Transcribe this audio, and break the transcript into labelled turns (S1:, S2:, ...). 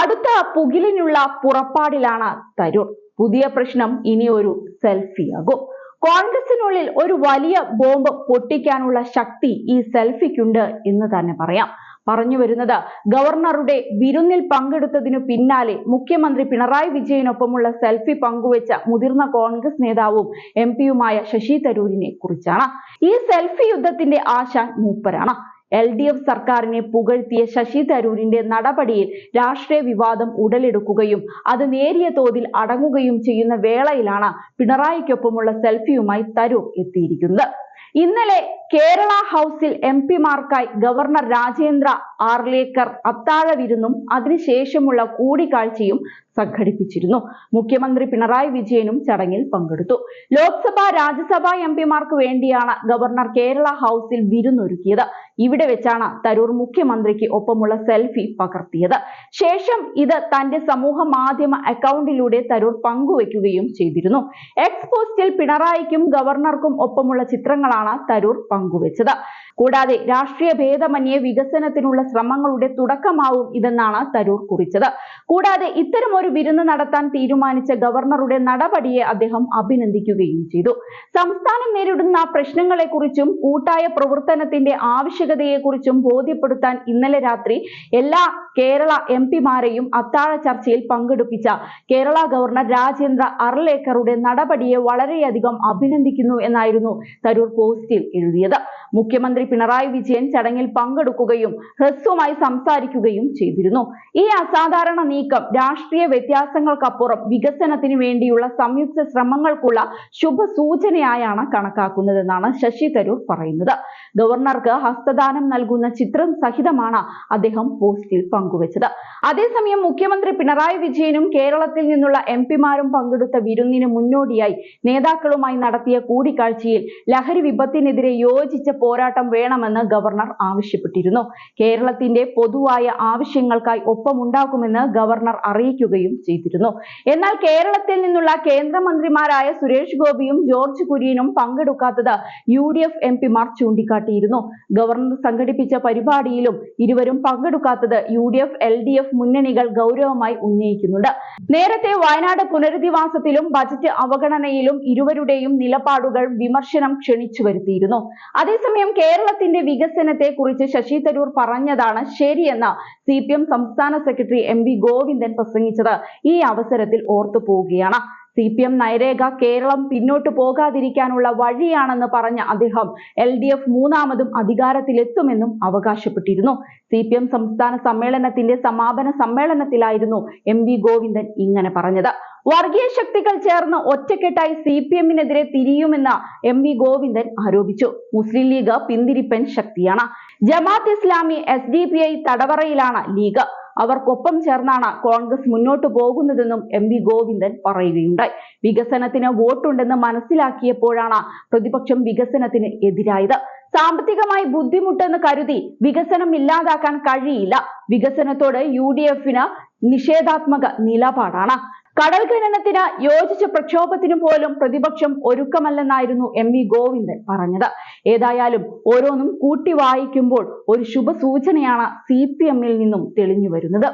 S1: അടുത്ത പുകിലിനുള്ള പുറപ്പാടിലാണ് തരൂർ. പുതിയ പ്രശ്നം ഇനി ഒരു സെൽഫിയാകും. കോൺഗ്രസിനുള്ളിൽ ഒരു വലിയ ബോംബ് പൊട്ടിക്കാനുള്ള ശക്തി ഈ സെൽഫിക്കുണ്ട് എന്ന് തന്നെ പറയാം. പറഞ്ഞു വരുന്നത്, ഗവർണറുടെ വിരുന്നിൽ പങ്കെടുത്തതിനു പിന്നാലെ മുഖ്യമന്ത്രി പിണറായി വിജയനൊപ്പമുള്ള സെൽഫി പങ്കുവെച്ച മുതിർന്ന കോൺഗ്രസ് നേതാവും എംപിയുമായ ശശി തരൂരിനെ കുറിച്ചാണ്. ഈ സെൽഫി യുദ്ധത്തിന്റെ ആശാൻ മൂപ്പരാണ്. LDF സർക്കാരിനെ പുകഴ്ത്തിയ ശശി തരൂരിന്റെ നടപടിയിൽ രാഷ്ട്രീയ വിവാദം ഉടലെടുക്കുകയും അത് നേരിയ തോതിൽ അടങ്ങുകയും ചെയ്യുന്ന വേളയിലാണ് പിണറായിക്കൊപ്പമുള്ള സെൽഫിയുമായി തരൂർ എത്തിയിരിക്കുന്നത്. ഇന്നലെ കേരള ഹൗസിൽ MP-മാർക്കായി ഗവർണർ രാജേന്ദ്ര ആർലേക്കർ അത്താഴ വിരുന്നും അതിനുശേഷമുള്ള കൂടിക്കാഴ്ചയും സംഘടിപ്പിച്ചിരുന്നു. മുഖ്യമന്ത്രി പിണറായി വിജയനും ചടങ്ങിൽ പങ്കെടുത്തു. ലോക്സഭ രാജ്യസഭാ MP-മാർക്ക് വേണ്ടിയാണ് ഗവർണർ കേരള ഹൗസിൽ വിരുന്നൊരുക്കിയത്. ഇവിടെ വെച്ചാണ് തരൂർ മുഖ്യമന്ത്രിക്ക് ഒപ്പമുള്ള സെൽഫി പകർത്തിയത്. ശേഷം ഇത് തന്റെ സമൂഹ മാധ്യമ അക്കൗണ്ടിലൂടെ തരൂർ പങ്കുവെക്കുകയും ചെയ്തിരുന്നു. എക്സ് പോസ്റ്റിൽ പിണറായിക്കും ഗവർണർക്കും ഒപ്പമുള്ള ചിത്രങ്ങളാണ് തരൂർ പങ്കുവെച്ചത്. കൂടാതെ രാഷ്ട്രീയ ഭേദമന്യേ വികസനത്തിനുള്ള ശ്രമങ്ങളുടെ തുടക്കമാവും ഇതെന്നാണ് തരൂർ കുറിച്ചത്. കൂടാതെ ഇത്തരം ഒരു വിരുന്ന് നടത്താൻ തീരുമാനിച്ച ഗവർണറുടെ നടപടിയെ അദ്ദേഹം അഭിനന്ദിക്കുകയും ചെയ്തു. സംസ്ഥാനം നേരിടുന്ന പ്രശ്നങ്ങളെക്കുറിച്ചും കൂട്ടായ പ്രവർത്തനത്തിന്റെ ആവശ്യകതയെക്കുറിച്ചും ബോധ്യപ്പെടുത്താൻ ഇന്നലെ രാത്രി എല്ലാ കേരള MP-മാരെയും അത്താഴ ചർച്ചയിൽ പങ്കെടുപ്പിച്ച കേരള ഗവർണർ രാജേന്ദ്ര അർലേക്കറുടെ നടപടിയെ വളരെയധികം അഭിനന്ദിക്കുന്നു എന്നായിരുന്നു തരൂർ പോസ്റ്റിൽ എഴുതിയത്. മുഖ്യമന്ത്രി പിണറായി വിജയൻ ചടങ്ങിൽ പങ്കെടുക്കുകയും ഹ്രസ്വമായി സംസാരിക്കുകയും ചെയ്തിരുന്നു. ഈ അസാധാരണ നീക്കം രാഷ്ട്രീയ വ്യത്യാസങ്ങൾക്കപ്പുറം വികസനത്തിന് വേണ്ടിയുള്ള സംയുക്ത ശ്രമങ്ങൾക്കുള്ള ശുഭസൂചനയായാണ് കണക്കാക്കുന്നതെന്നാണ് ശശി തരൂർ പറയുന്നത്. ഗവർണർക്ക് ഹസ്തദാനം നൽകുന്ന ചിത്രം സഹിതമാണ് അദ്ദേഹം പോസ്റ്റിൽ പങ്കുവച്ചത്. അതേസമയം മുഖ്യമന്ത്രി പിണറായി വിജയനും കേരളത്തിൽ നിന്നുള്ള MP-മാരും പങ്കെടുത്ത വിരുന്നിന് മുന്നോടിയായി നേതാക്കളുമായി നടത്തിയ കൂടിക്കാഴ്ചയിൽ ലഹരി വിപത്തിനെതിരെ യോജിച്ച പോരാട്ടം വേണമെന്ന് ഗവർണർ ആവശ്യപ്പെട്ടിരുന്നു. കേരളത്തിന്റെ പൊതുവായ ആവശ്യങ്ങൾക്കായി ഒപ്പമുണ്ടാക്കുമെന്ന് ഗവർണർ അറിയിക്കുകയും ചെയ്തിരുന്നു. എന്നാൽ കേരളത്തിൽ നിന്നുള്ള കേന്ദ്രമന്ത്രിമാരായ സുരേഷ് ഗോപിയും ജോർജ് കുര്യനും പങ്കെടുക്കാത്തത് UDF MP-മാർ ചൂണ്ടിക്കാട്ടിയിരുന്നു. ഗവർണർ സംഘടിപ്പിച്ച പരിപാടിയിലും ഇരുവരും പങ്കെടുക്കാത്തത് UDF LDF മുന്നണികൾ ഗൗരവമായി ഉന്നയിക്കുന്നുണ്ട്. നേരത്തെ വയനാട് പുനരധിവാസത്തിലും ബജറ്റ് അവഗണനയിലും ഇരുവരുടെയും നിലപാടുകൾ വിമർശനം ക്ഷണിച്ചു വരുത്തിയിരുന്നു. അതേസമയം കേരളത്തിന്റെ വികസനത്തെ കുറിച്ച് ശശി തരൂർ പറഞ്ഞതാണ് ശരിയെന്ന് CPM സംസ്ഥാന സെക്രട്ടറി MV ഗോവിന്ദൻ പ്രസംഗിച്ചത് ഈ അവസരത്തിൽ ഓർത്തു പോവുകയാണ്. CPM നയരേഖ കേരളം പിന്നോട്ട് പോകാതിരിക്കാനുള്ള വഴിയാണെന്ന് പറഞ്ഞ അദ്ദേഹം LDF മൂന്നാമതും അധികാരത്തിലെത്തുമെന്നും അവകാശപ്പെട്ടിരുന്നു. CPM സംസ്ഥാന സമ്മേളനത്തിന്റെ സമാപന സമ്മേളനത്തിലായിരുന്നു MV ഗോവിന്ദൻ ഇങ്ങനെ പറഞ്ഞത്. വർഗീയ ശക്തികൾ ചേർന്ന് ഒറ്റക്കെട്ടായി CPM-നെതിരെ തിരിയുമെന്ന് MV ഗോവിന്ദൻ ആരോപിച്ചു. മുസ്ലിം ലീഗ് പിന്തിരിപ്പൻ ശക്തിയാണ്. Jamaat Islami SDPI തടവറയിലാണ് league. അവർക്കൊപ്പം ചേർന്നാണ് കോൺഗ്രസ് മുന്നോട്ട് പോകുന്നതെന്നും MV ഗോവിന്ദൻ പറയുകയുണ്ടായി. വികസനത്തിന് വോട്ടുണ്ടെന്ന് മനസ്സിലാക്കിയപ്പോഴാണ് പ്രതിപക്ഷം വികസനത്തിന് എതിരായത്. സാമ്പത്തികമായി ബുദ്ധിമുട്ടെന്ന് കരുതി വികസനം ഇല്ലാതാക്കാൻ കഴിയില്ല. വികസനത്തോട് UDF-ന് നിഷേധാത്മക നിലപാടാണ്. കടൽ ഖനനത്തിന് യോജിച്ച പ്രക്ഷോഭത്തിന് പോലും പ്രതിപക്ഷം ഒരുക്കമല്ലെന്നായിരുന്നു MV ഗോവിന്ദൻ പറഞ്ഞത്. ഏതായാലും ഓരോന്നും കൂട്ടി വായിക്കുമ്പോൾ ഒരു ശുഭസൂചനയാണ് CPM-ൽ നിന്നും തെളിഞ്ഞു വരുന്നത്.